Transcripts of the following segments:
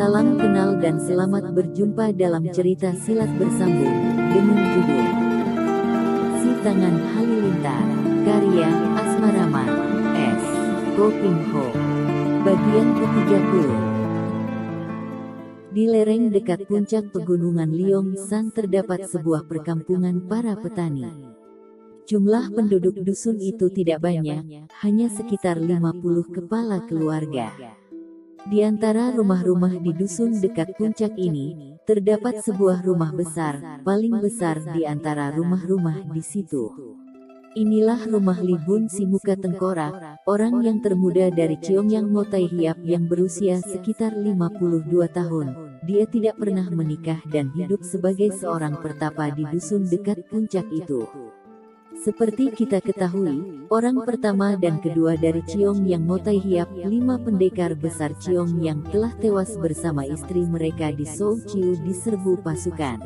Salam kenal dan selamat berjumpa dalam cerita silat bersambung dengan judul Si Tangan Halilintar, karya Asmarama S. Gopingho. Bagian ke-30. Di lereng dekat puncak pegunungan Liong San terdapat sebuah perkampungan para petani. Jumlah penduduk dusun itu tidak banyak, hanya sekitar 50 kepala keluarga. Di antara rumah-rumah di dusun dekat puncak ini, terdapat sebuah rumah besar, paling besar di antara rumah-rumah di situ. Inilah rumah Li Bun si muka tengkorak, orang yang termuda dari Cheongyang Motai Hiap yang berusia sekitar 52 tahun. Dia tidak pernah menikah dan hidup sebagai seorang pertapa di dusun dekat puncak itu. Seperti kita ketahui, orang pertama dan kedua dari Cheongyang Motai Hiap, 5 pendekar besar Cheongyang telah tewas bersama istri mereka di Shou Chiu diserbu pasukan.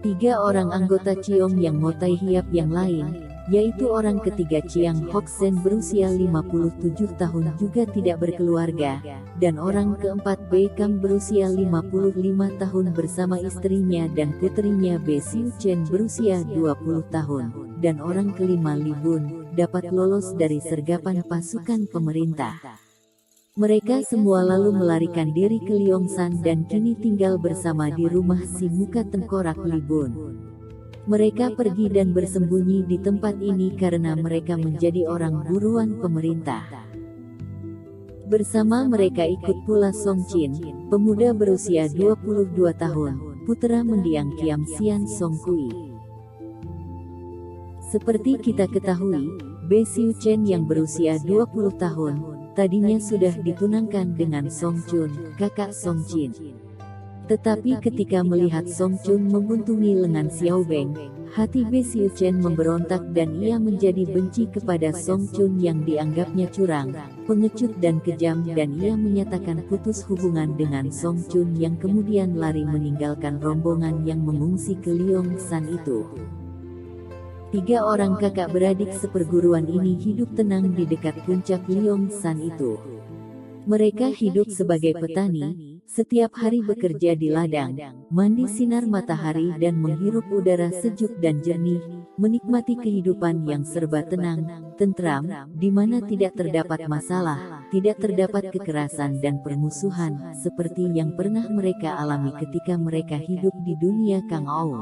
3 orang anggota Cheongyang Motai Hiap yang lain, yaitu orang ketiga Chiang Hok Sen berusia 57 tahun juga tidak berkeluarga, dan orang keempat Bei Kam berusia 55 tahun bersama istrinya dan putrinya Bei Siu Chen berusia 20 tahun, dan orang kelima Li Bun dapat lolos dari sergapan pasukan pemerintah. Mereka semua lalu melarikan diri ke Liongsan dan kini tinggal bersama di rumah si muka tengkorak Li Bun. Mereka pergi dan bersembunyi di tempat ini karena mereka menjadi orang buruan pemerintah. Bersama mereka ikut pula Song Chin, pemuda berusia 22 tahun, putra mendiang Kiam Sian Song Kui. Seperti kita ketahui, Bei Siu Chen yang berusia 20 tahun, tadinya sudah ditunangkan dengan Song Chun, kakak Song Chin. Tetapi ketika melihat Song Chun membuntungi lengan Xiao Beng, hati Bei Siu Chen memberontak dan ia menjadi benci kepada Song Chun yang dianggapnya curang, pengecut dan kejam, dan ia menyatakan putus hubungan dengan Song Chun yang kemudian lari meninggalkan rombongan yang mengungsi ke Liongsan itu. 3 orang kakak beradik seperguruan ini hidup tenang di dekat puncak Liongsan itu. Mereka hidup sebagai petani, setiap hari bekerja di ladang, mandi sinar matahari dan menghirup udara sejuk dan jernih, menikmati kehidupan yang serba tenang, tentram, di mana tidak terdapat masalah, tidak terdapat kekerasan dan permusuhan, seperti yang pernah mereka alami ketika mereka hidup di dunia Kang Ou.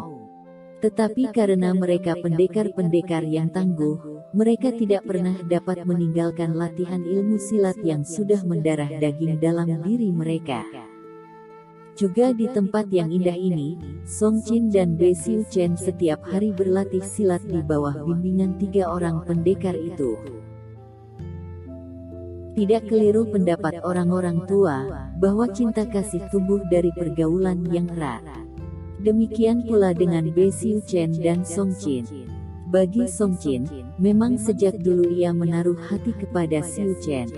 Tetapi karena mereka pendekar-pendekar yang tangguh, mereka tidak pernah dapat meninggalkan latihan ilmu silat yang sudah mendarah daging dalam diri mereka. Juga di tempat yang indah ini, Song Chin dan Bei Siu Chen setiap hari berlatih silat di bawah bimbingan 3 orang pendekar itu. Tidak keliru pendapat orang-orang tua, bahwa cinta kasih tumbuh dari pergaulan yang erat. Demikian pula dengan Bei Siu Chen dan Song Chin. Bagi Song Chin, memang sejak dulu ia menaruh hati kepada Siu Chen.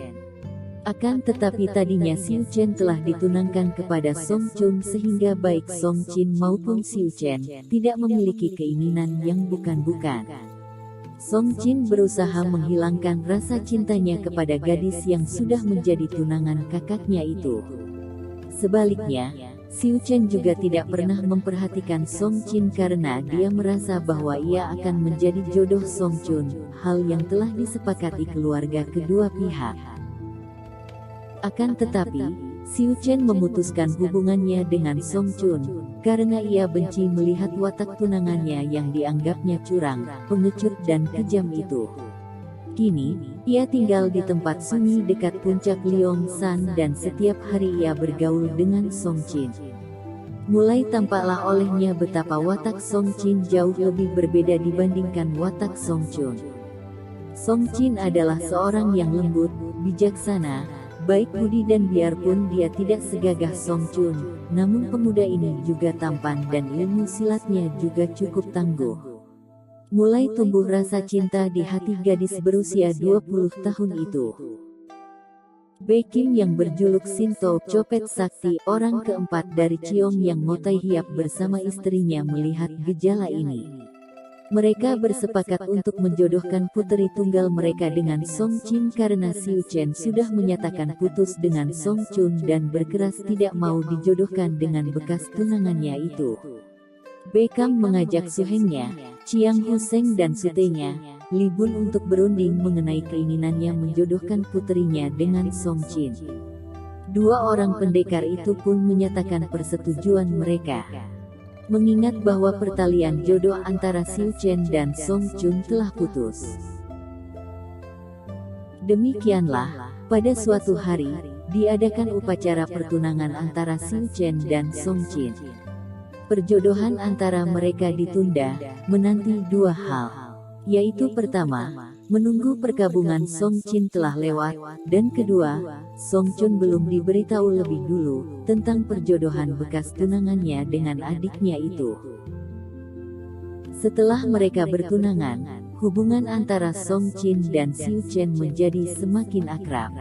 Akan tetapi tadinya Siu Chen telah ditunangkan kepada Song Chun sehingga baik Song Chin maupun Siu Chen tidak memiliki keinginan yang bukan-bukan. Song Chin berusaha menghilangkan rasa cintanya kepada gadis yang sudah menjadi tunangan kakaknya itu. Sebaliknya, Siu Chen juga tidak pernah memperhatikan Song Chin karena dia merasa bahwa ia akan menjadi jodoh Song Chun, hal yang telah disepakati keluarga kedua pihak. Akan tetapi, Siu Chen memutuskan hubungannya dengan Song Chun, karena ia benci melihat watak tunangannya yang dianggapnya curang, pengecut dan kejam itu. Kini, ia tinggal di tempat sunyi dekat puncak Liongsan dan setiap hari ia bergaul dengan Song Chin. Mulai tampaklah olehnya betapa watak Song Chin jauh lebih berbeda dibandingkan watak Song Chun. Song Chin adalah seorang yang lembut, bijaksana, baik budi dan biarpun dia tidak segagah Song Chun, namun pemuda ini juga tampan dan ilmu silatnya juga cukup tangguh. Mulai tumbuh rasa cinta di hati gadis berusia 20 tahun itu. Bei Kim yang berjuluk Sinto Copet Sakti, orang keempat dari Cheongyang Motai Hiap bersama istrinya melihat gejala ini. Mereka bersepakat untuk menjodohkan puteri tunggal mereka dengan Song Jin karena Xiu Chen sudah menyatakan putus dengan Song Chun dan berkeras tidak mau dijodohkan dengan bekas tunangannya itu. Beckham mengajak suhengnya, Chiang Huseng dan sutenya, Li Bun untuk berunding mengenai keinginannya menjodohkan puterinya dengan Song Jin. Dua orang pendekar itu pun menyatakan persetujuan mereka. Mengingat bahwa pertalian jodoh antara Xiu Chen dan Song Chun telah putus. Demikianlah, pada suatu hari, diadakan upacara pertunangan antara Xiu Chen dan Song Jin. Perjodohan antara mereka ditunda, menanti dua hal, yaitu pertama, menunggu perkabungan Song Jin telah lewat, dan kedua, Song Chun belum diberitahu lebih dulu tentang perjodohan bekas tunangannya dengan adiknya itu. Setelah mereka bertunangan, hubungan antara Song Jin dan Xiu Chen menjadi semakin akrab.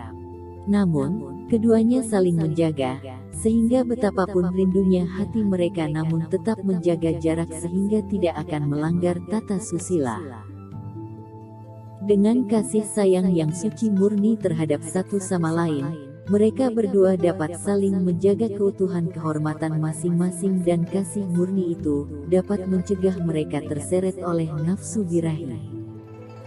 Namun, keduanya saling menjaga, sehingga betapapun rindunya hati mereka namun tetap menjaga jarak sehingga tidak akan melanggar tata susila. Dengan kasih sayang yang suci murni terhadap satu sama lain, mereka berdua dapat saling menjaga keutuhan kehormatan masing-masing dan kasih murni itu dapat mencegah mereka terseret oleh nafsu birahi.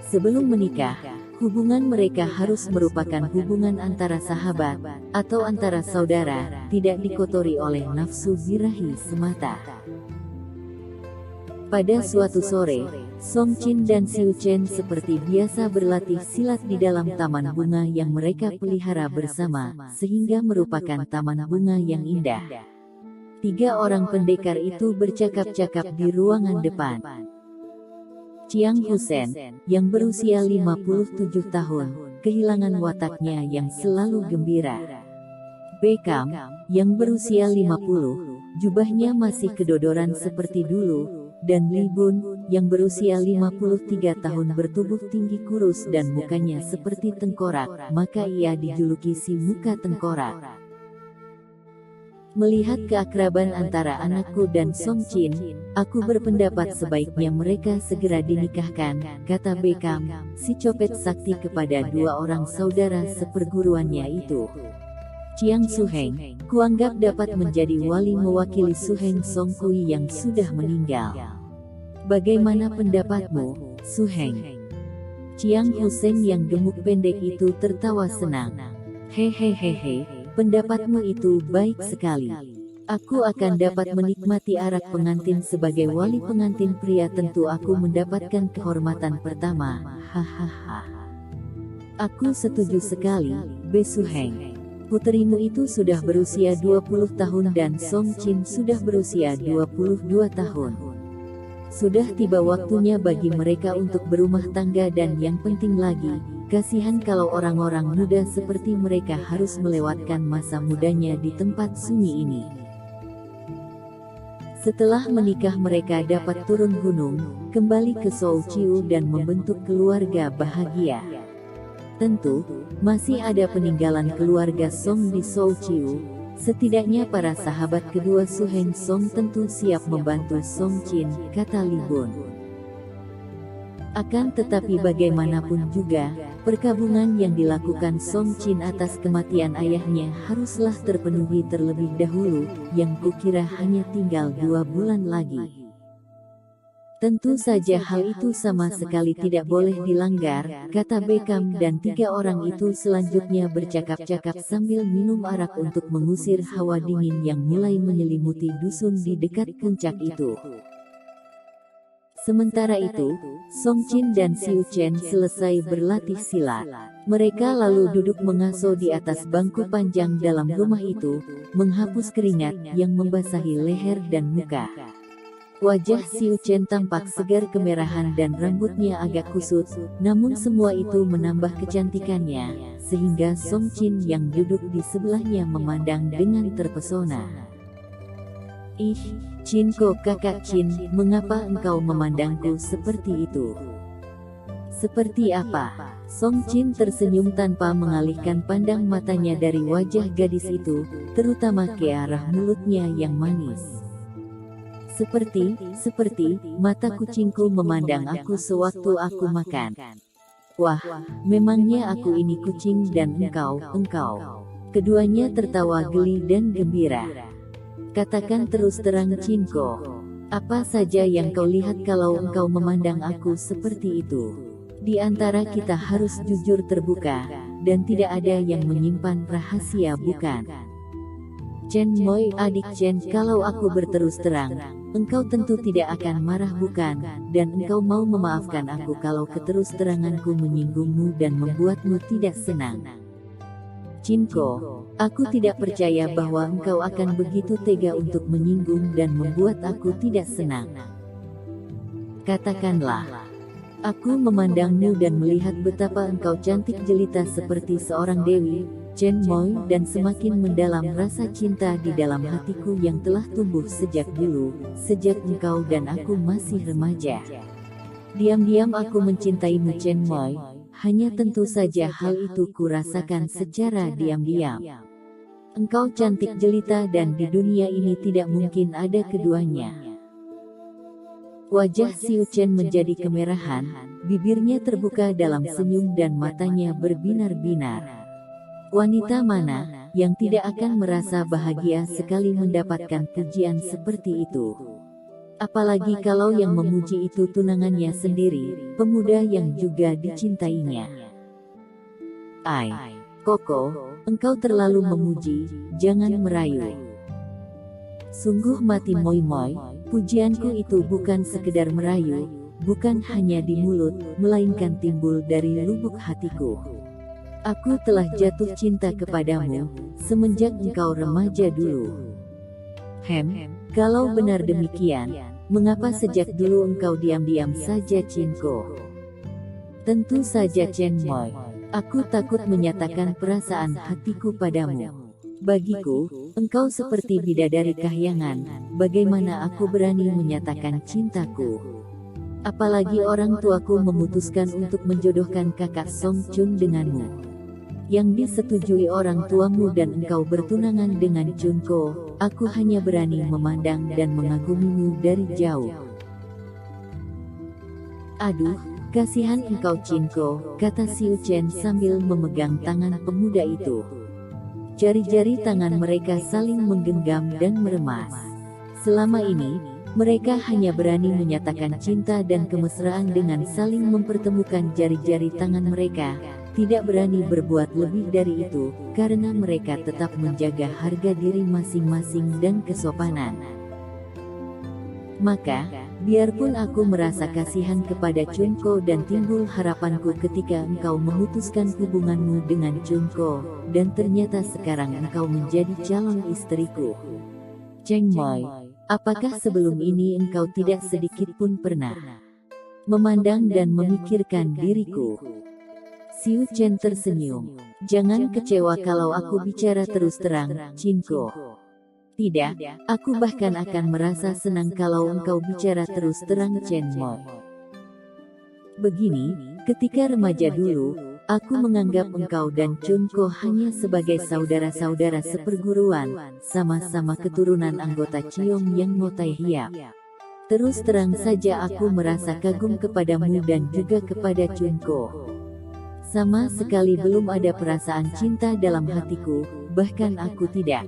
Sebelum menikah, hubungan mereka harus merupakan hubungan antara sahabat atau antara saudara, tidak dikotori oleh nafsu birahi semata. Pada suatu sore, Song Jin dan Xiu Chen seperti biasa berlatih silat di dalam taman bunga yang mereka pelihara bersama, sehingga merupakan taman bunga yang indah. Tiga orang pendekar itu bercakap-cakap di ruangan depan. Chiang Huseng, yang berusia 57 tahun, kehilangan wataknya yang selalu gembira. Beckham, yang berusia 50, jubahnya masih kedodoran seperti dulu, dan Li Bun, yang berusia 53 tahun bertubuh tinggi kurus dan mukanya seperti tengkorak, maka ia dijuluki si muka tengkorak. Melihat keakraban antara anakku dan Song Jin, aku berpendapat sebaiknya mereka segera dinikahkan, kata Beckham, si copet sakti kepada dua orang saudara seperguruannya itu. Chiang Suheng, kuanggap dapat menjadi wali mewakili Suheng Song Kui yang sudah meninggal. Bagaimana pendapatmu, Suheng? Chiang Huseng yang gemuk pendek itu tertawa senang. Hehehehe, pendapatmu itu baik sekali. Aku akan dapat menikmati arak pengantin sebagai wali pengantin pria, tentu aku mendapatkan kehormatan pertama. Hahaha. Aku setuju sekali, Be Suheng. Puterimu itu sudah berusia 20 tahun dan Song Jin sudah berusia 22 tahun. Sudah tiba waktunya bagi mereka untuk berumah tangga dan yang penting lagi, kasihan kalau orang-orang muda seperti mereka harus melewatkan masa mudanya di tempat sunyi ini. Setelah menikah mereka dapat turun gunung, kembali ke Shouqiu dan membentuk keluarga bahagia. Tentu, masih ada peninggalan keluarga Song di Shouqiu. Setidaknya para sahabat kedua Suheng Song tentu siap membantu Song Jin, kata Li Bun. Akan tetapi bagaimanapun juga, perkabungan yang dilakukan Song Jin atas kematian ayahnya haruslah terpenuhi terlebih dahulu, yang kukira hanya tinggal 2 bulan lagi. Tentu saja hal itu sama sekali tidak boleh dilanggar, kata Beckham, dan tiga orang itu selanjutnya bercakap-cakap sambil minum arak untuk mengusir hawa dingin yang mulai menyelimuti dusun di dekat puncak itu. Sementara itu, Song Jin dan Xiu Chen selesai berlatih silat. Mereka lalu duduk mengaso di atas bangku panjang dalam rumah itu, menghapus keringat yang membasahi leher dan muka. Wajah Xiu Chen tampak segar kemerahan dan rambutnya agak kusut, namun semua itu menambah kecantikannya, sehingga Song Jin yang duduk di sebelahnya memandang dengan terpesona. Ih, Chinko kakak Chin, mengapa engkau memandangku seperti itu? Seperti apa? Song Jin tersenyum tanpa mengalihkan pandang matanya dari wajah gadis itu, terutama ke arah mulutnya yang manis. Seperti, mata kucingku memandang aku sewaktu aku makan. Wah, memangnya aku ini kucing dan engkau. Keduanya tertawa geli dan gembira. Katakan terus terang Cinko, apa saja yang kau lihat kalau engkau memandang aku seperti itu? Di antara kita harus jujur terbuka, dan tidak ada yang menyimpan rahasia bukan? Chen Moi, adik Chen, kalau aku berterus terang, engkau tentu tidak akan marah bukan? Dan engkau mau memaafkan aku kalau keterus teranganku menyinggungmu dan membuatmu tidak senang? Cinko, aku tidak percaya bahwa engkau akan begitu tega untuk menyinggung dan membuat aku tidak senang. Katakanlah, aku memandangmu dan melihat betapa engkau cantik jelita seperti seorang dewi, Chen Moi, dan semakin mendalam rasa cinta di dalam hatiku yang telah tumbuh sejak dulu, sejak engkau dan aku masih remaja. Diam-diam aku mencintaimu Chen Moi. Hanya tentu saja hal itu kurasakan secara diam-diam. Engkau cantik jelita dan di dunia ini tidak mungkin ada keduanya. Wajah Xiu Chen menjadi kemerahan, bibirnya terbuka dalam senyum dan matanya berbinar-binar. Wanita mana yang tidak akan merasa bahagia sekali mendapatkan pujian seperti itu? Apalagi kalau yang memuji itu tunangannya sendiri, pemuda yang juga dicintainya. Ai, Koko, engkau terlalu memuji, jangan merayu. Sungguh mati Moi, pujianku itu bukan sekedar merayu, bukan hanya di mulut, melainkan timbul dari lubuk hatiku. Aku telah jatuh cinta kepadamu, semenjak engkau remaja dulu. Kalau benar demikian, mengapa sejak dulu engkau diam-diam saja Cinko? Tentu saja Chen Moi, aku takut menyatakan perasaan hatiku padamu. Bagiku, engkau seperti bidadari kahyangan, bagaimana aku berani menyatakan cintaku? Apalagi orang tuaku memutuskan untuk menjodohkan kakak Song Chun denganmu. Yang disetujui orang tuamu dan engkau bertunangan dengan Junko, aku hanya berani memandang dan mengagumimu dari jauh. Aduh, kasihan engkau Cinko, kata Xiu Chen sambil memegang tangan pemuda itu. Jari-jari tangan mereka saling menggenggam dan meremas. Selama ini, mereka hanya berani menyatakan cinta dan kemesraan dengan saling mempertemukan jari-jari tangan mereka. Tidak berani berbuat lebih dari itu, karena mereka tetap menjaga harga diri masing-masing dan kesopanan. Maka, biarpun aku merasa kasihan kepada Junko dan timbul harapanku ketika engkau memutuskan hubunganmu dengan Junko, dan ternyata sekarang engkau menjadi calon istriku. Cheng Moi, apakah sebelum ini engkau tidak sedikit pun pernah memandang dan memikirkan diriku? Xiu Chen tersenyum. Jangan kecewa kalau aku bicara terus terang, Cinko. Tidak, aku bahkan akan merasa senang kalau engkau bicara terus terang Chen Moi. Begini, ketika remaja dulu, aku menganggap engkau dan Junko hanya sebagai saudara-saudara seperguruan, sama-sama keturunan anggota Ciong yang Ngotai Hiap. Terus terang saja aku merasa kagum kepadamu dan juga kepada Junko. Sama sekali belum ada perasaan cinta dalam hatiku, bahkan aku tidak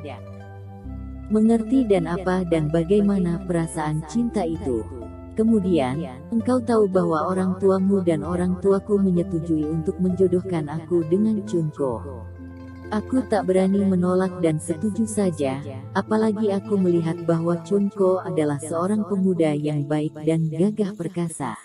mengerti dan apa dan bagaimana perasaan cinta itu. Kemudian, engkau tahu bahwa orang tuamu dan orang tuaku menyetujui untuk menjodohkan aku dengan Junko. Aku tak berani menolak dan setuju saja, apalagi aku melihat bahwa Junko adalah seorang pemuda yang baik dan gagah perkasa.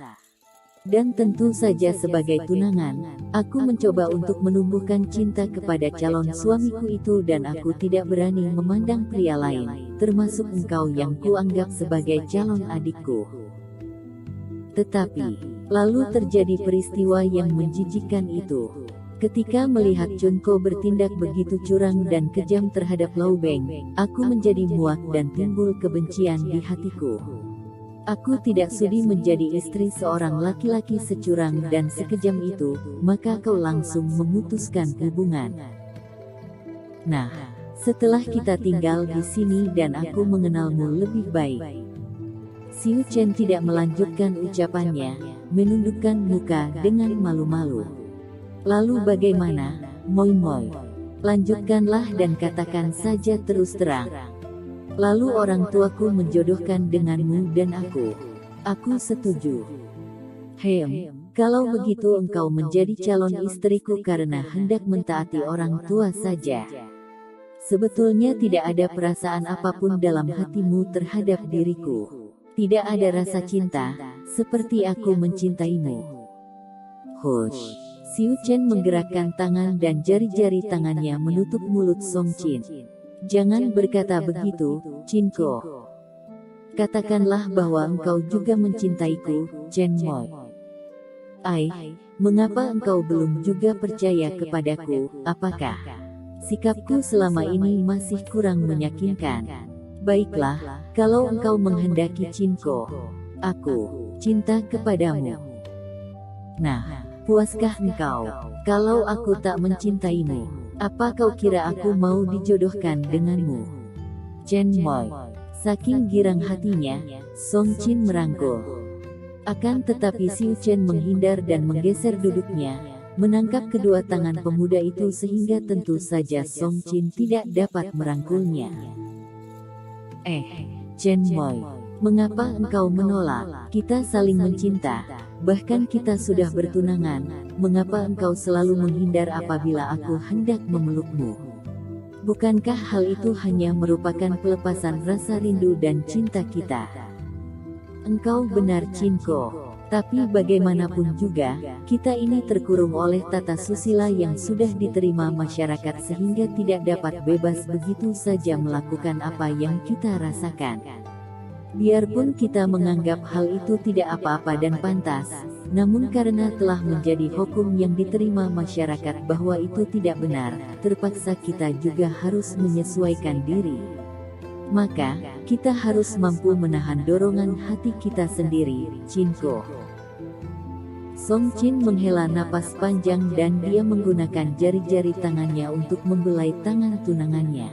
Dan tentu saja sebagai tunangan, aku mencoba untuk menumbuhkan cinta kepada calon suamiku itu dan aku tidak berani memandang pria lain, termasuk engkau yang kuanggap sebagai calon adikku. Tetapi, lalu terjadi peristiwa yang menjijikkan itu. Ketika melihat Junko bertindak begitu curang dan kejam terhadap Lau Beng, aku menjadi muak dan timbul kebencian di hatiku. Aku tidak sudi menjadi istri seorang laki-laki securang dan sekejam itu, maka kau langsung memutuskan hubungan. Nah, setelah kita tinggal di sini dan aku mengenalmu lebih baik, Xiu Chen tidak melanjutkan ucapannya, menundukkan muka dengan malu-malu. Lalu bagaimana, Moi Moi? Lanjutkanlah dan katakan saja terus terang. Lalu orang tuaku menjodohkan denganmu dan aku. Aku setuju. Kalau begitu engkau menjadi calon istriku karena hendak mentaati orang tua saja. Sebetulnya tidak ada perasaan apapun dalam hatimu terhadap diriku. Tidak ada rasa cinta, seperti aku mencintaimu. Hush. Xiu Chen menggerakkan tangan dan jari-jari tangannya menutup mulut Song Qin. Jangan berkata begitu, Qin Ko. Katakanlah bahwa engkau juga mencintaiku, Chen Moi. Mengapa engkau belum juga percaya kepadaku? Apakah sikapku selama ini masih kurang meyakinkan? Baiklah, kalau engkau menghendaki Qin Ko, aku cinta kepadamu. Nah, puaskah engkau? Kalau aku tak mencintaimu, apa kau kira aku mau dijodohkan denganmu? Chen Moi. Saking girang hatinya, Song Qin merangkul. Akan tetapi Xiu Chen menghindar dan menggeser duduknya, menangkap kedua tangan pemuda itu sehingga tentu saja Song Qin tidak dapat merangkulnya. Chen Moi, mengapa engkau menolak? Kita saling mencinta, bahkan kita sudah bertunangan. Mengapa engkau selalu menghindar apabila aku hendak memelukmu? Bukankah hal itu hanya merupakan pelepasan rasa rindu dan cinta kita? Engkau benar, Qin Ko. Tapi bagaimanapun juga, kita ini terkurung oleh tata susila yang sudah diterima masyarakat sehingga tidak dapat bebas begitu saja melakukan apa yang kita rasakan. Biarpun kita menganggap hal itu tidak apa-apa dan pantas, namun karena telah menjadi hukum yang diterima masyarakat bahwa itu tidak benar, terpaksa kita juga harus menyesuaikan diri. Maka, kita harus mampu menahan dorongan hati kita sendiri, Qin Ko. Song Qin menghela napas panjang dan dia menggunakan jari-jari tangannya untuk membelai tangan tunangannya.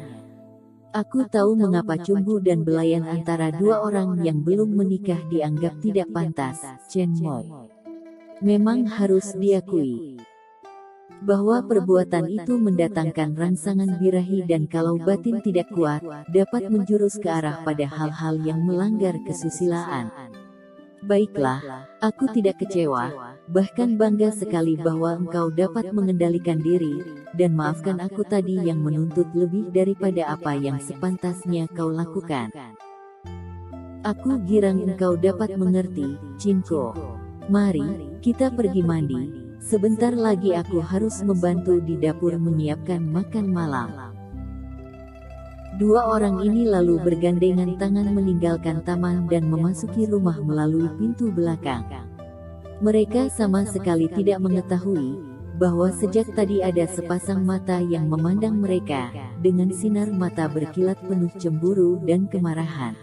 Aku tahu mengapa cumbu dan belayan antara dua orang yang belum menikah dianggap tidak pantas, Chen Moi. Memang harus diakui bahwa perbuatan itu mendatangkan rangsangan birahi dan kalau batin tidak kuat, dapat menjurus ke arah pada hal-hal yang melanggar kesusilaan. Baiklah, aku tidak kecewa, bahkan bangga sekali bahwa engkau dapat mengendalikan diri, dan maafkan aku tadi yang menuntut lebih daripada apa yang sepantasnya kau lakukan. Aku girang engkau dapat mengerti, Qin Ko. Mari, kita pergi mandi. Sebentar lagi aku harus membantu di dapur menyiapkan makan malam. Dua orang ini lalu bergandengan tangan meninggalkan taman dan memasuki rumah melalui pintu belakang. Mereka sama sekali tidak mengetahui bahwa sejak tadi ada sepasang mata yang memandang mereka, dengan sinar mata berkilat penuh cemburu dan kemarahan.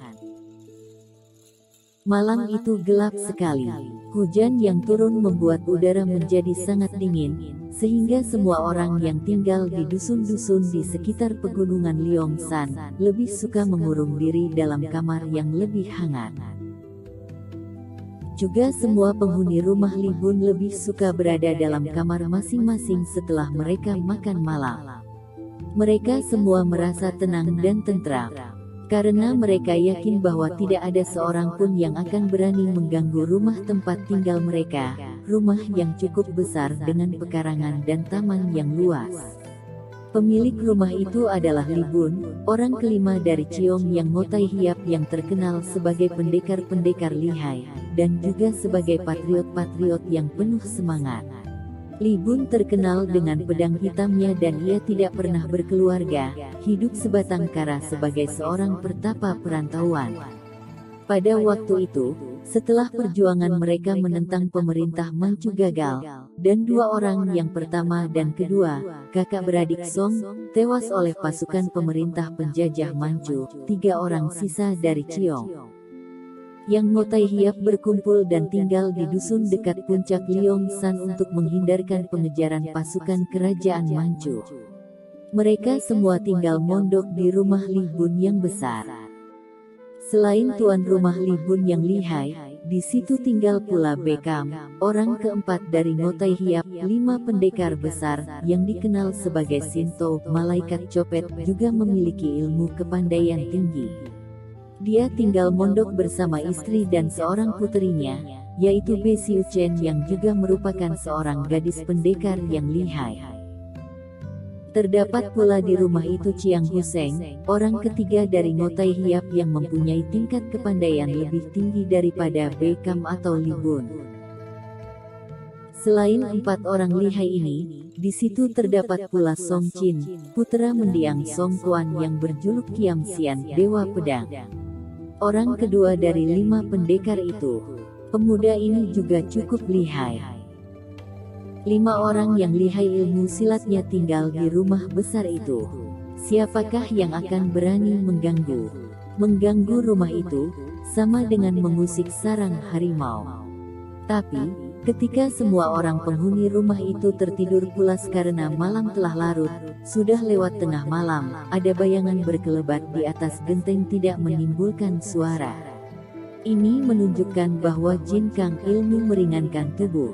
Malam itu gelap sekali. Hujan yang turun membuat udara menjadi sangat dingin, sehingga semua orang yang tinggal di dusun-dusun di sekitar pegunungan Liongsan lebih suka mengurung diri dalam kamar yang lebih hangat. Juga semua penghuni rumah Li Bun lebih suka berada dalam kamar masing-masing setelah mereka makan malam. Mereka semua merasa tenang dan tentram, karena mereka yakin bahwa tidak ada seorang pun yang akan berani mengganggu rumah tempat tinggal mereka, rumah yang cukup besar dengan pekarangan dan taman yang luas. Pemilik rumah itu adalah Li Bun, orang kelima dari Ciong yang Ngotai Hiap yang terkenal sebagai pendekar-pendekar lihai, dan juga sebagai patriot-patriot yang penuh semangat. Li Bun terkenal dengan pedang hitamnya dan ia tidak pernah berkeluarga, hidup sebatang kara sebagai seorang pertapa perantauan. Pada waktu itu, setelah perjuangan mereka menentang pemerintah Manchu gagal, dan dua orang yang pertama dan kedua, kakak beradik Song, tewas oleh pasukan pemerintah penjajah Manchu, 3 orang sisa dari Ciong yang Ngotai Hiap berkumpul dan tinggal di dusun dekat puncak Liongsan untuk menghindarkan pengejaran pasukan kerajaan Manchu. Mereka semua tinggal mondok di rumah Li Bun yang besar. Selain tuan rumah Li Bun yang lihai, di situ tinggal pula Bekam, orang keempat dari Ngotai Hiap, 5 pendekar besar, yang dikenal sebagai Sinto, malaikat copet, juga memiliki ilmu kepandaian tinggi. Dia tinggal mondok bersama istri dan seorang puterinya, yaitu Be Siu Chen yang juga merupakan seorang gadis pendekar yang lihai. Terdapat pula di rumah itu Chiang Huseng, orang ketiga dari Ngotai Hiap yang mempunyai tingkat kepandaian lebih tinggi daripada Bekam atau Li Bun. Selain 4 orang lihai ini, di situ terdapat pula Song Chin, putra mendiang Song Quan yang berjuluk Kiam Sian, Dewa Pedang. Orang kedua dari 5 pendekar itu. Pemuda ini juga cukup lihai. 5 orang yang lihai ilmu silatnya tinggal di rumah besar itu. Siapakah yang akan berani mengganggu? Mengganggu rumah itu, sama dengan mengusik sarang harimau. Tapi, ketika semua orang penghuni rumah itu tertidur pulas karena malam telah larut, sudah lewat tengah malam, ada bayangan berkelebat di atas genteng tidak menimbulkan suara. Ini menunjukkan bahwa Jin Kang ilmu meringankan tubuh.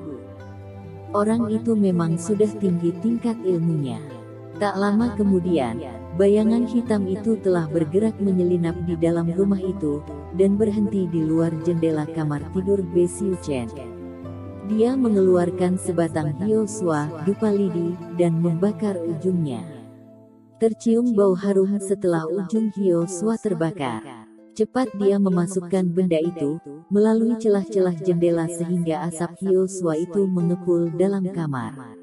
Orang itu memang sudah tinggi tingkat ilmunya. Tak lama kemudian, bayangan hitam itu telah bergerak menyelinap di dalam rumah itu, dan berhenti di luar jendela kamar tidur Be Siu Chen. Dia mengeluarkan sebatang hioswa, dupa lidi, dan membakar ujungnya. Tercium bau harum setelah ujung hioswa terbakar. Cepat dia memasukkan benda itu melalui celah-celah jendela sehingga asap hioswa itu mengepul dalam kamar.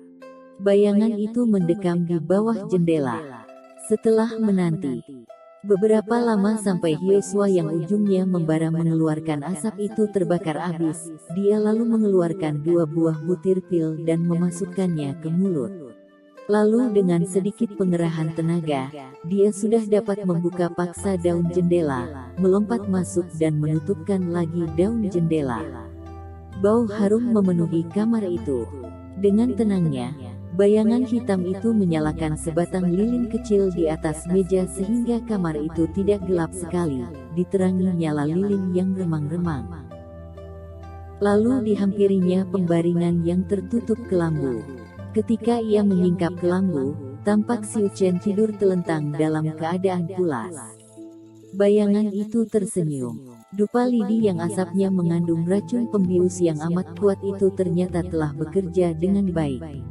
Bayangan itu mendekam di bawah jendela. Setelah menanti beberapa lama sampai hioswa yang ujungnya membara mengeluarkan asap itu terbakar habis, dia lalu mengeluarkan 2 buah butir pil dan memasukkannya ke mulut. Lalu dengan sedikit pengerahan tenaga, dia sudah dapat membuka paksa daun jendela, melompat masuk dan menutupkan lagi daun jendela. Bau harum memenuhi kamar itu. Dengan tenangnya, bayangan hitam itu menyalakan sebatang lilin kecil di atas meja sehingga kamar itu tidak gelap sekali, diterangi nyala lilin yang remang-remang. Lalu dihampirinya pembaringan yang tertutup kelambu. Ketika ia menyingkap kelambu, tampak Siu Chen tidur telentang dalam keadaan pulas. Bayangan itu tersenyum. Dupa lidi yang asapnya mengandung racun pembius yang amat kuat itu ternyata telah bekerja dengan baik.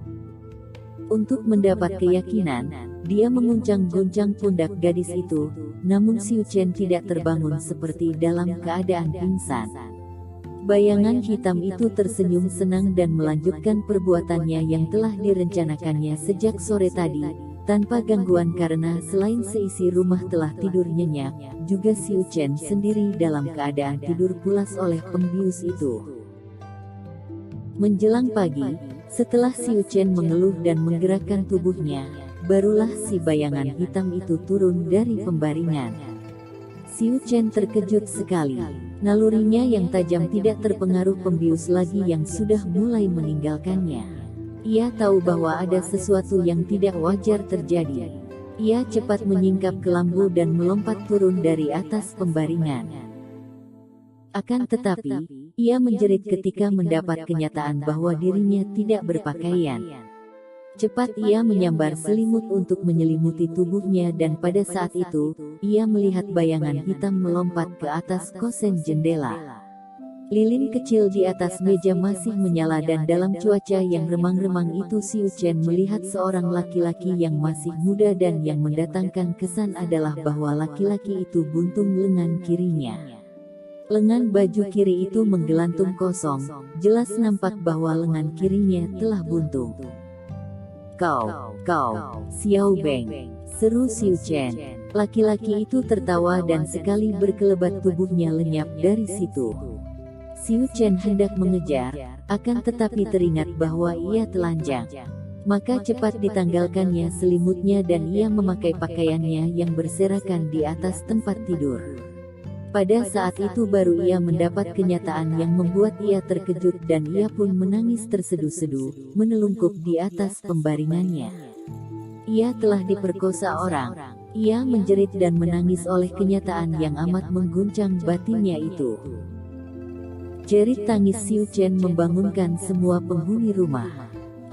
Untuk mendapat keyakinan, dia menguncang-guncang pundak gadis itu, namun Siu Chen tidak terbangun seperti dalam keadaan pingsan. Bayangan hitam itu tersenyum senang dan melanjutkan perbuatannya yang telah direncanakannya sejak sore tadi, tanpa gangguan karena selain seisi rumah telah tidur nyenyak, juga Siu Chen sendiri dalam keadaan tidur pulas oleh pembius itu. Menjelang pagi, setelah Siu Chen mengeluh dan menggerakkan tubuhnya, barulah si bayangan hitam itu turun dari pembaringan. Siu Chen terkejut sekali. Nalurinya yang tajam tidak terpengaruh pembius lagi yang sudah mulai meninggalkannya. Ia tahu bahwa ada sesuatu yang tidak wajar terjadi. Ia cepat menyingkap kelambu dan melompat turun dari atas pembaringan. Akan tetapi, ia menjerit ketika mendapat kenyataan bahwa dirinya tidak berpakaian. Cepat ia menyambar selimut untuk menyelimuti tubuhnya dan pada saat itu, ia melihat bayangan hitam melompat ke atas kosen jendela. Lilin kecil di atas meja masih menyala dan dalam cuaca yang remang-remang itu Siu Chen melihat seorang laki-laki yang masih muda dan yang mendatangkan kesan adalah bahwa laki-laki itu buntung lengan kirinya. Lengan baju kiri itu menggelantung kosong, jelas nampak bahwa lengan kirinya telah buntung. Kau, Xiao Beng, seru Siu Chen. Laki-laki itu tertawa dan sekali berkelebat tubuhnya lenyap dari situ. Siu Chen hendak mengejar, akan tetapi teringat bahwa ia telanjang. Maka cepat ditanggalkannya selimutnya dan ia memakai pakaiannya yang berserakan di atas tempat tidur. Pada saat itu baru ia mendapat kenyataan yang membuat ia terkejut dan ia pun menangis terseduh-seduh, menelungkup di atas pembaringannya. Ia telah diperkosa orang. Ia menjerit dan menangis oleh kenyataan yang amat mengguncang batinnya itu. Jerit tangis Xiu Chen membangunkan semua penghuni rumah.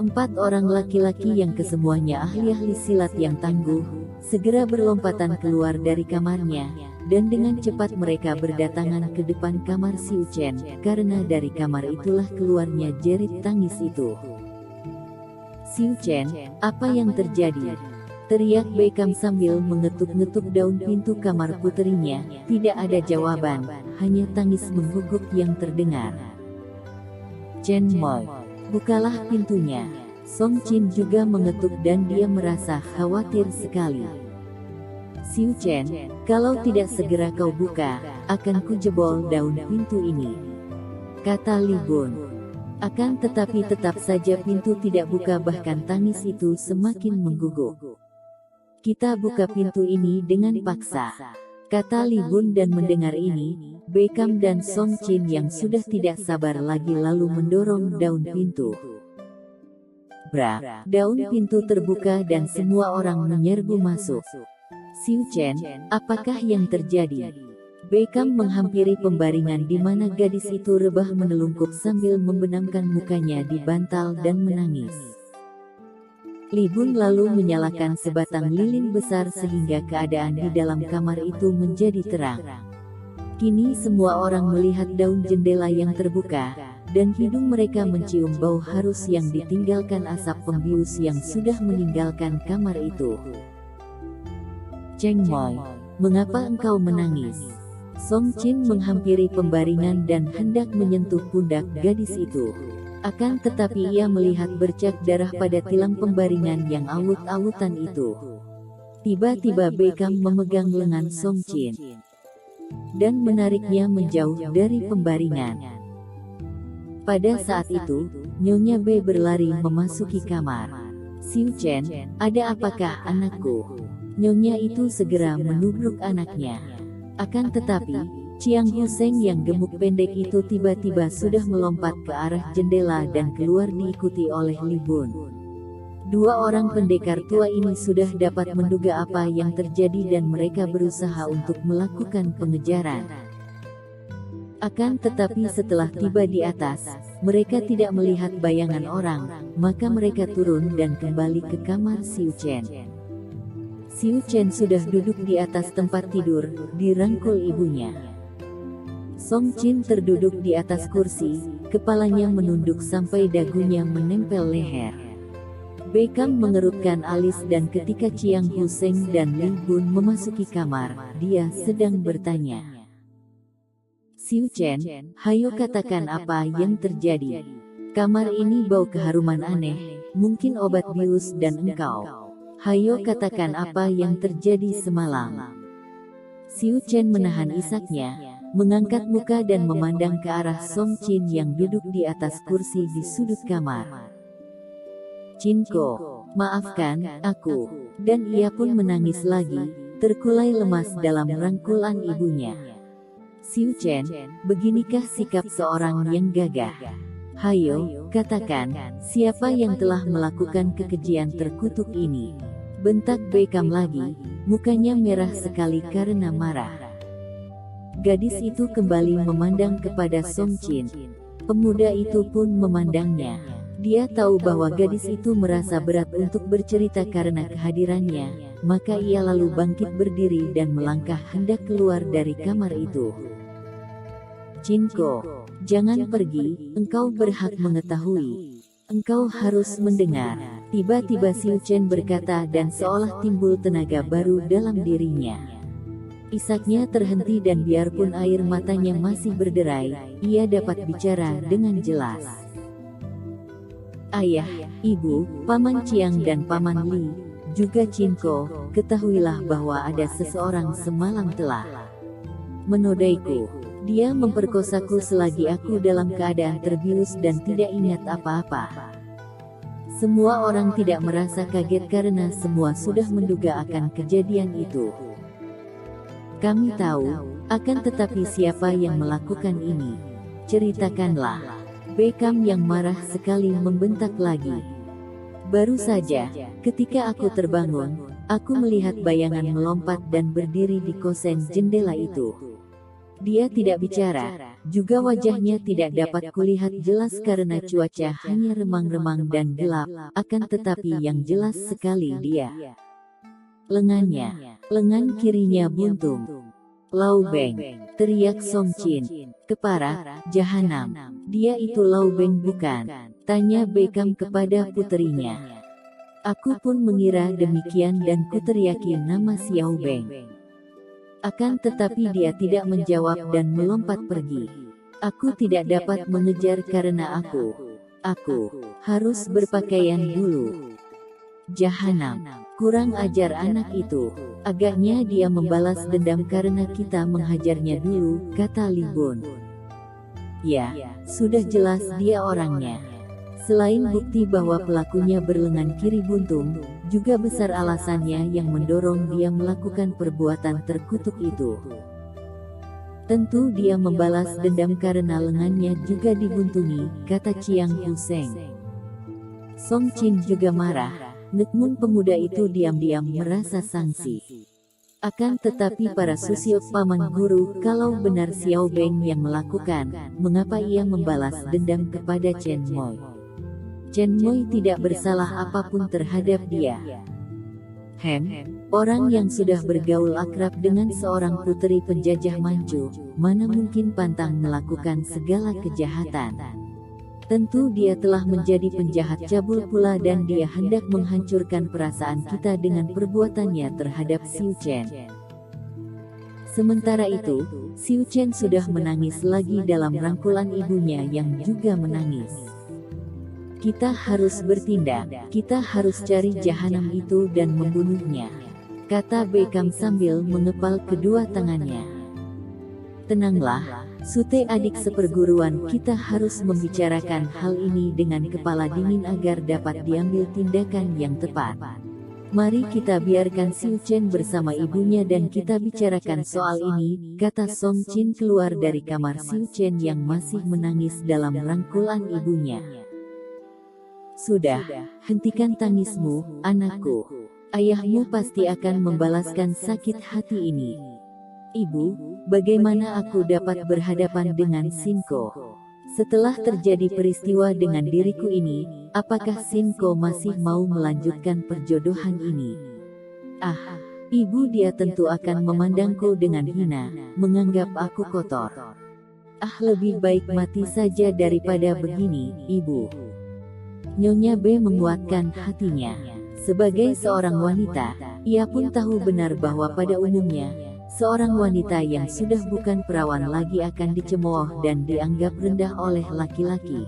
4 orang laki-laki yang kesemuanya ahli-ahli silat yang tangguh, segera berlompatan keluar dari kamarnya, dan dengan cepat mereka berdatangan ke depan kamar Xiu Chen, karena dari kamar itulah keluarnya jerit tangis itu. "Xiu Chen, apa yang terjadi?" teriak Beckham sambil mengetuk-ngetuk daun pintu kamar puterinya. Tidak ada jawaban, hanya tangis mengguguk yang terdengar. "Chen Moi, bukalah pintunya." Song Qin juga mengetuk dan dia merasa khawatir sekali. "Xiu Chen, kalau tidak segera kau buka, akan kujebol daun pintu ini," kata Li Bun. Akan tetapi tetap saja pintu tidak buka, bahkan tangis itu semakin mengguguk. "Kita buka pintu ini dengan paksa," kata Li Bun, dan mendengar ini, Beckham dan Song Qin yang sudah tidak sabar lagi lalu mendorong daun pintu. Brak, daun pintu terbuka dan semua orang menyerbu masuk. "Xiu Chen, apakah yang terjadi?" Beckham menghampiri pembaringan di mana gadis itu rebah menelungkup sambil membenamkan mukanya di bantal dan menangis. Li Bun lalu menyalakan sebatang lilin besar sehingga keadaan di dalam kamar itu menjadi terang. Kini semua orang melihat daun jendela yang terbuka, dan hidung mereka mencium bau harus yang ditinggalkan asap pembius yang sudah meninggalkan kamar itu. "Cheng Moi, mengapa engkau menangis?" Song Qin menghampiri pembaringan dan hendak menyentuh pundak gadis itu. Akan tetapi ia melihat bercak darah pada tilam pembaringan yang awut-awutan itu. Tiba-tiba Beckham memegang lengan Song Qin dan menariknya menjauh dari pembaringan. Pada saat itu, Nyonya B berlari memasuki kamar. "Xiu Chen, ada apakah anakku?" Nyonya itu segera menubruk anaknya. Akan tetapi, Chiang Huseng yang gemuk pendek itu tiba-tiba sudah melompat ke arah jendela dan keluar diikuti oleh Li Bun. 2 orang pendekar tua ini sudah dapat menduga apa yang terjadi dan mereka berusaha untuk melakukan pengejaran. Akan tetapi setelah tiba di atas, mereka tidak melihat bayangan orang, maka mereka turun dan kembali ke kamar Xiu Chen. Xiu Chen sudah duduk di atas tempat tidur, dirangkul ibunya. Song Qin terduduk di atas kursi, kepalanya menunduk sampai dagunya menempel leher. Beckham mengerutkan alis dan ketika Chiang Huseng dan Li Bun memasuki kamar, dia sedang bertanya. "Xiu Chen, hayo katakan apa yang terjadi. Kamar ini bau keharuman aneh, mungkin obat bius dan engkau. Hayo katakan apa yang terjadi semalam." Xiu Chen menahan isaknya, mengangkat muka dan memandang ke arah Song Qin yang duduk di atas kursi di sudut kamar. "Cinko, maafkan aku." Dan ia pun menangis lagi, terkulai lemas dalam rangkulan ibunya. "Xiu Chen, beginikah sikap seorang yang gagah? Hayo, katakan, siapa yang telah melakukan kekejian terkutuk ini?" bentak Beckham lagi, mukanya merah sekali karena marah. Gadis itu kembali memandang kepada Song Qin. Pemuda itu pun memandangnya. Dia tahu bahwa gadis itu merasa berat untuk bercerita karena kehadirannya, maka ia lalu bangkit berdiri dan melangkah hendak keluar dari kamar itu. "Cinko, jangan pergi, engkau berhak mengetahui. Engkau harus mendengar." Tiba-tiba Xiu Chen berkata dan seolah timbul tenaga baru dalam dirinya. Isaknya terhenti dan biarpun air matanya masih berderai, ia dapat bicara dengan jelas. "Ayah, Ibu, Paman Chiang dan Paman Li, juga Cinko, ketahuilah bahwa ada seseorang semalam telah menodaiku. Dia memperkosaku selagi aku dalam keadaan terbius dan tidak ingat apa-apa." Semua orang tidak merasa kaget karena semua sudah menduga akan kejadian itu. "Kami tahu, akan tetapi siapa yang melakukan ini? Ceritakanlah." Beckham yang marah sekali membentak lagi. "Baru saja, ketika aku terbangun, Aku melihat bayangan melompat dan berdiri di kosen jendela itu. Dia tidak bicara, juga wajahnya tidak dapat kulihat jelas karena cuaca hanya remang-remang dan gelap, akan tetapi yang jelas sekali dia. Lengan kirinya buntung. Lau Beng, teriak Song Chin. Kepara, jahanam. Dia itu Lau Beng bukan? Tanya Beckham kepada puterinya. Aku pun mengira demikian dan kuteriaki nama Xiao Beng. Akan tetapi dia tidak menjawab dan melompat pergi. Aku tidak dapat mengejar karena aku harus berpakaian dulu. Jahanam, kurang ajar anak itu. Agaknya dia membalas dendam karena kita menghajarnya dulu, kata Li Bun. Ya, sudah jelas dia orangnya. Selain bukti bahwa pelakunya berlengan kiri buntung, juga besar alasannya yang mendorong dia melakukan perbuatan terkutuk itu. Tentu dia membalas dendam karena lengannya juga dibuntungi, kata Chiang Huseng. Song Chin juga marah. Namun pemuda itu diam-diam merasa sangsi. Akan tetapi para susiok paman guru, kalau benar Xiao Beng yang melakukan, mengapa ia membalas dendam kepada Chen Moi? Chen Moi tidak bersalah apapun terhadap dia. Orang yang sudah bergaul akrab dengan seorang puteri penjajah Manchu, mana mungkin pantang melakukan segala kejahatan. Tentu dia telah menjadi penjahat cabul pula dan dia hendak menghancurkan perasaan kita dengan perbuatannya terhadap Xiu Chen. Sementara itu, Xiu Chen sudah menangis lagi dalam rangkulan ibunya yang juga menangis. Kita harus bertindak, kita harus cari jahanam itu dan membunuhnya, kata Beckham sambil mengepal kedua tangannya. Tenanglah, Sute adik seperguruan, kita harus membicarakan hal ini dengan kepala dingin agar dapat diambil tindakan yang tepat. Mari kita biarkan Xiu Chen bersama ibunya dan kita bicarakan soal ini, kata Song Chin keluar dari kamar Xiu Chen yang masih menangis dalam rangkulan ibunya. Sudah, hentikan tangismu, anakku. Ayahmu pasti akan membalaskan sakit hati ini. Ibu, bagaimana aku dapat berhadapan dengan Sinko? Setelah terjadi peristiwa dengan diriku ini, apakah Sinko masih mau melanjutkan perjodohan ini? Ibu, dia tentu akan memandangku dengan hina, menganggap aku kotor. Lebih baik mati saja daripada begini, Ibu. Nyonya B menguatkan hatinya. Sebagai seorang wanita, ia pun tahu benar bahwa pada umumnya, seorang wanita yang sudah bukan perawan lagi akan dicemooh dan dianggap rendah oleh laki-laki.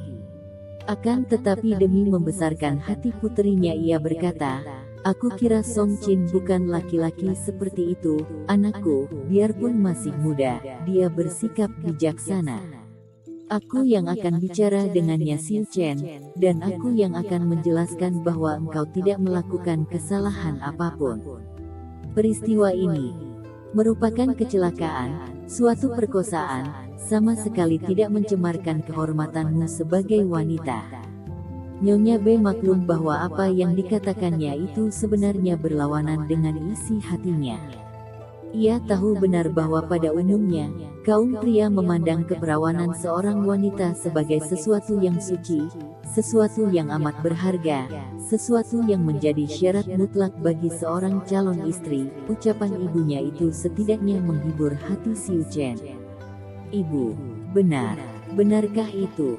Akan tetapi demi membesarkan hati puterinya ia berkata, aku kira Song Chin bukan laki-laki seperti itu, anakku, biarpun masih muda, dia bersikap bijaksana. Aku yang akan bicara dengannya Xiu Chen, dan aku yang akan menjelaskan bahwa engkau tidak melakukan kesalahan apapun. Peristiwa ini merupakan kecelakaan, suatu perkosaan, sama sekali tidak mencemarkan kehormatanmu sebagai wanita. Nyonya B maklum bahwa apa yang dikatakannya itu sebenarnya berlawanan dengan isi hatinya. Ia tahu benar bahwa pada umumnya, kaum pria memandang keperawanan seorang wanita sebagai sesuatu yang suci, sesuatu yang amat berharga, sesuatu yang menjadi syarat mutlak bagi seorang calon istri. Ucapan ibunya itu setidaknya menghibur hati Xiu Chen. Ibu, benarkah itu?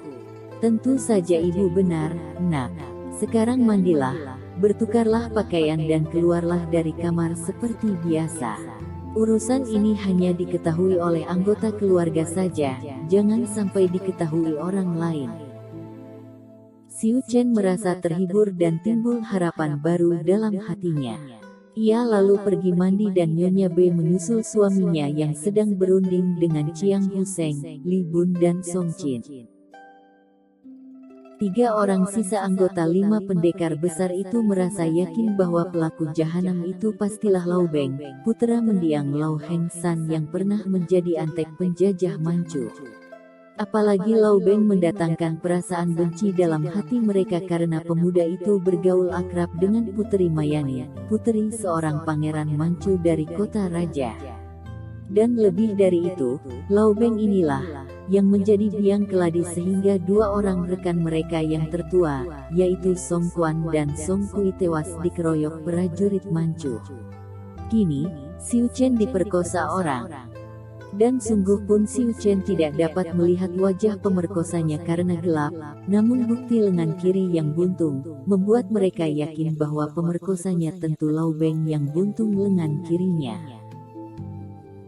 Tentu saja ibu benar, nak. Sekarang mandilah, bertukarlah pakaian dan keluarlah dari kamar seperti biasa. Urusan ini hanya diketahui oleh anggota keluarga saja, jangan sampai diketahui orang lain. Xiu Chen merasa terhibur dan timbul harapan baru dalam hatinya. Ia lalu pergi mandi dan Nyonya B menyusul suaminya yang sedang berunding dengan Chiang Huseng, Li Bun dan Song Chin. 3 orang sisa anggota 5 pendekar besar itu merasa yakin bahwa pelaku jahanam itu pastilah Lau Beng, putra mendiang Lau Heng San yang pernah menjadi antek penjajah Manchu. Apalagi Lau Beng mendatangkan perasaan benci dalam hati mereka karena pemuda itu bergaul akrab dengan Puteri Mayani, puteri seorang pangeran Manchu dari kota raja. Dan lebih dari itu, Lau Beng inilah yang menjadi biang keladi sehingga dua orang rekan mereka yang tertua, yaitu Song Quan dan Song Kui tewas dikeroyok prajurit Manchu. Kini, Xiu Chen diperkosa orang. Dan sungguh pun Xiu Chen tidak dapat melihat wajah pemerkosanya karena gelap, namun bukti lengan kiri yang buntung, membuat mereka yakin bahwa pemerkosanya tentu Lau Beng yang buntung lengan kirinya.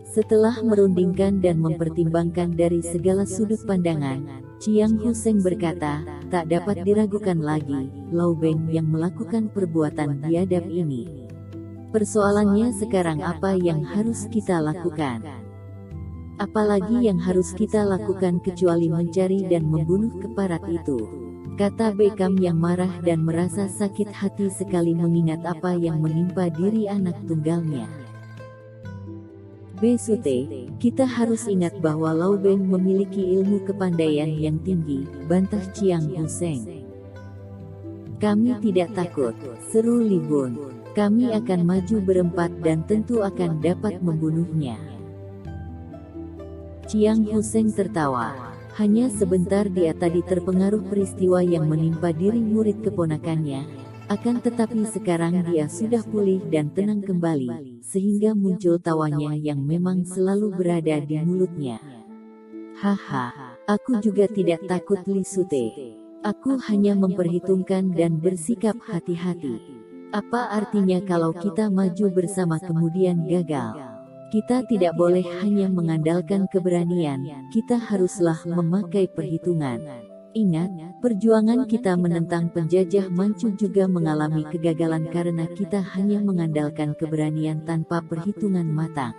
Setelah merundingkan dan mempertimbangkan dari segala sudut pandangan, Chiang Huseng berkata, tak dapat diragukan lagi, Lau Beng yang melakukan perbuatan biadab ini. Persoalannya sekarang apa yang harus kita lakukan? Apalagi yang harus kita lakukan kecuali mencari dan membunuh keparat itu, kata Beckham yang marah dan merasa sakit hati sekali mengingat apa yang menimpa diri anak tunggalnya. Besute, kita harus ingat bahwa Lau Beng memiliki ilmu kepandaian yang tinggi, bantah Chiang Huseng. Kami tidak takut, seru Li Bun. Kami akan maju berempat dan tentu akan dapat membunuhnya. Chiang Huseng tertawa. Hanya sebentar dia tadi terpengaruh peristiwa yang menimpa diri murid keponakannya. Akan tetapi sekarang dia sudah pulih dan tenang kembali, sehingga muncul tawanya yang memang selalu berada di mulutnya. Haha, aku juga tidak takut Li Sute. Aku hanya memperhitungkan dan bersikap hati-hati. Apa artinya kalau kita maju bersama kemudian gagal? Kita tidak boleh hanya mengandalkan keberanian, kita haruslah memakai perhitungan. Ingat, perjuangan kita menentang penjajah Manchu juga mengalami kegagalan karena kita hanya mengandalkan keberanian tanpa perhitungan matang.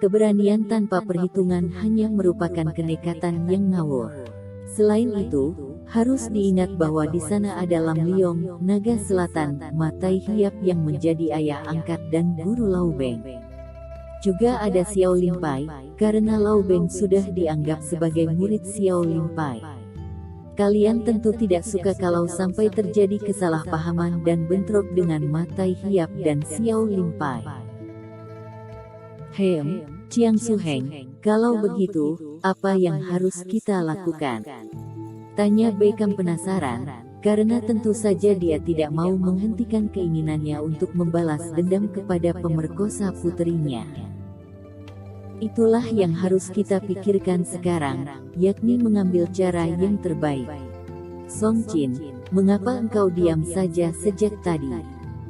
Keberanian tanpa perhitungan hanya merupakan kenekatan yang ngawur. Selain itu, harus diingat bahwa di sana ada Lam Liong, naga selatan, Matai Hiap yang menjadi ayah angkat dan guru Lau Beng. Juga ada Xiao Limpai, karena Lau Beng sudah dianggap sebagai murid Xiao Limpai. Kalian tentu tidak suka kalau sampai terjadi kesalahpahaman dan bentrok dengan Matai Hiap dan Xiao Limpai. Chiang Su-heng, kalau begitu, apa yang harus kita lakukan? Tanya Beckham penasaran, karena tentu saja dia tidak mau menghentikan keinginannya untuk membalas dendam kepada pemerkosa puterinya. Itulah yang harus kita pikirkan sekarang, yakni mengambil cara yang terbaik. Song Qin, mengapa engkau diam saja sejak tadi?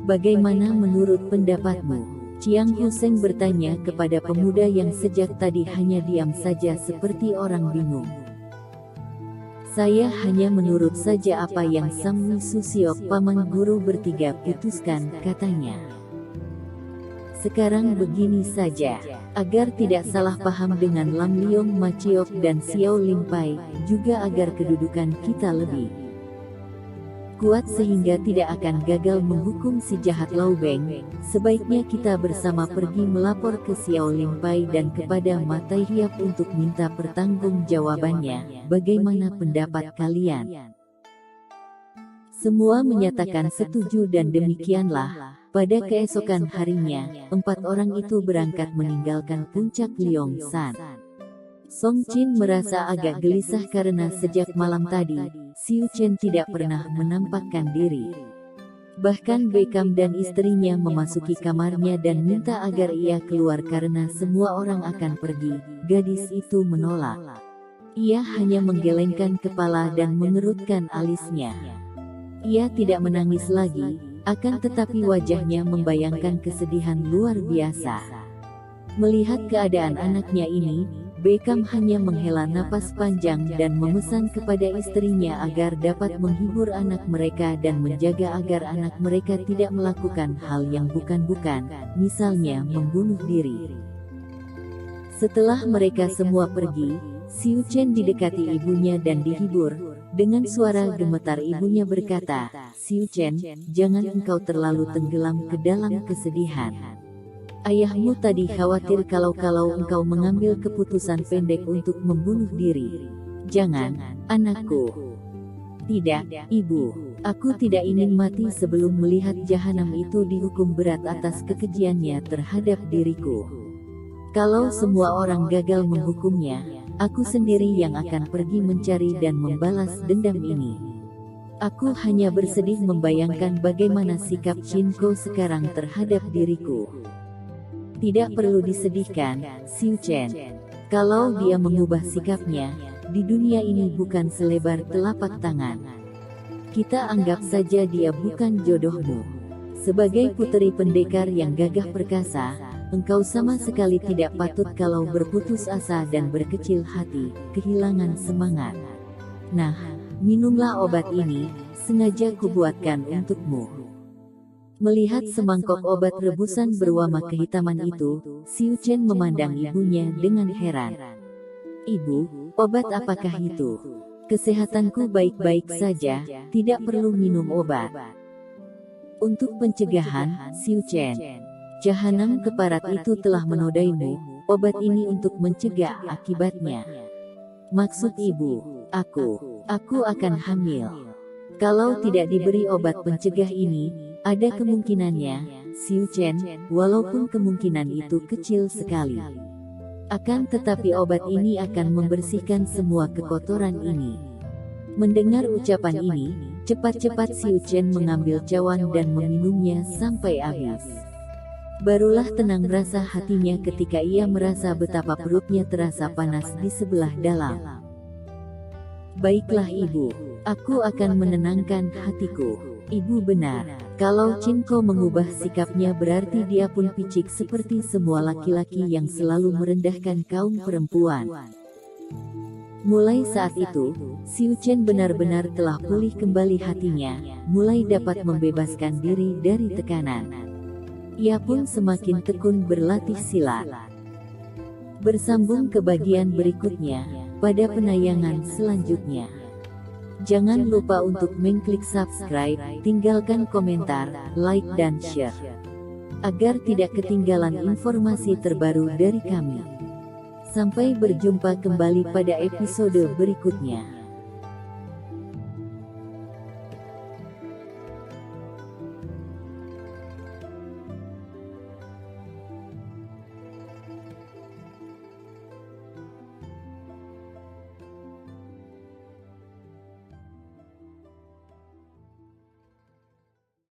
Bagaimana menurut pendapatmu? Chiang Huseng bertanya kepada pemuda yang sejak tadi hanya diam saja seperti orang bingung. Saya hanya menurut saja apa yang Sam Susiok paman guru bertiga putuskan, katanya. Sekarang begini saja, agar tidak salah paham dengan Lam Liong Maciok dan Xiao Limpai, juga agar kedudukan kita lebih kuat sehingga tidak akan gagal menghukum si jahat Lau Beng, sebaiknya kita bersama pergi melapor ke Xiao Limpai dan kepada Matai Hiap untuk minta pertanggungjawabannya. Bagaimana pendapat kalian? Semua menyatakan setuju dan demikianlah. Pada keesokan harinya, 4 orang itu berangkat meninggalkan puncak Liong San. Song Qin merasa agak gelisah karena sejak malam tadi, Xiu Chen tidak pernah menampakkan diri. Bahkan Beckham dan istrinya memasuki kamarnya dan minta agar ia keluar karena semua orang akan pergi. Gadis itu menolak. Ia hanya menggelengkan kepala dan mengerutkan alisnya. Ia tidak menangis lagi, akan tetapi wajahnya membayangkan kesedihan luar biasa. Melihat keadaan anaknya ini, Beckham hanya menghela napas panjang dan memesan kepada istrinya agar dapat menghibur anak mereka dan menjaga agar anak mereka tidak melakukan hal yang bukan-bukan, misalnya membunuh diri. Setelah mereka semua pergi, Xiu Chen didekati ibunya dan dihibur. Dengan suara gemetar ibunya berkata, "Xiu Chen, jangan engkau terlalu tenggelam ke dalam kesedihan. Ayahmu tadi khawatir kalau engkau mengambil keputusan pendek untuk membunuh diri. Jangan, anakku. Tidak, ibu. Aku tidak ingin mati sebelum melihat jahanam itu dihukum berat atas kekejiannya terhadap diriku. Kalau semua orang gagal menghukumnya, aku sendiri yang akan pergi mencari dan membalas dendam ini. Aku hanya bersedih membayangkan bagaimana sikap Chin Ko sekarang terhadap diriku. Tidak perlu disedihkan, Xiu Chen. Kalau dia mengubah sikapnya, di dunia ini bukan selebar telapak tangan. Kita anggap saja dia bukan jodohmu. Sebagai puteri pendekar yang gagah perkasa, engkau sama sekali tidak patut kalau berputus asa dan berkecil hati, kehilangan semangat. Nah, minumlah obat ini, sengaja kubuatkan untukmu. Melihat semangkok obat rebusan berwarna kehitaman itu, Xiu Chen memandang ibunya dengan heran. Ibu, obat apakah itu? Kesehatanku baik-baik saja, tidak perlu minum obat. Untuk pencegahan, Xiu Chen. Jahanam keparat itu telah menodaimu, obat ini untuk mencegah akibatnya. Maksud ibu, aku akan hamil. Kalau tidak diberi obat pencegah ini, ada kemungkinannya, Xiu Chen, walaupun kemungkinan itu kecil sekali. Akan tetapi obat ini akan membersihkan semua kekotoran ini. Mendengar ucapan ini, cepat-cepat Xiu Chen mengambil cawan dan meminumnya sampai habis. Barulah tenang rasa hatinya ketika ia merasa betapa perutnya terasa panas di sebelah dalam. Baiklah ibu, aku akan menenangkan hatiku. Ibu benar, kalau Chin Ko mengubah sikapnya berarti dia pun picik seperti semua laki-laki yang selalu merendahkan kaum perempuan. Mulai saat itu, Xiu Chen benar-benar telah pulih kembali hatinya, mulai dapat membebaskan diri dari tekanan. Ia pun semakin tekun berlatih silat. Bersambung ke bagian berikutnya, pada penayangan selanjutnya. Jangan lupa untuk mengklik subscribe, tinggalkan komentar, like dan share. Agar tidak ketinggalan informasi terbaru dari kami. Sampai berjumpa kembali pada episode berikutnya.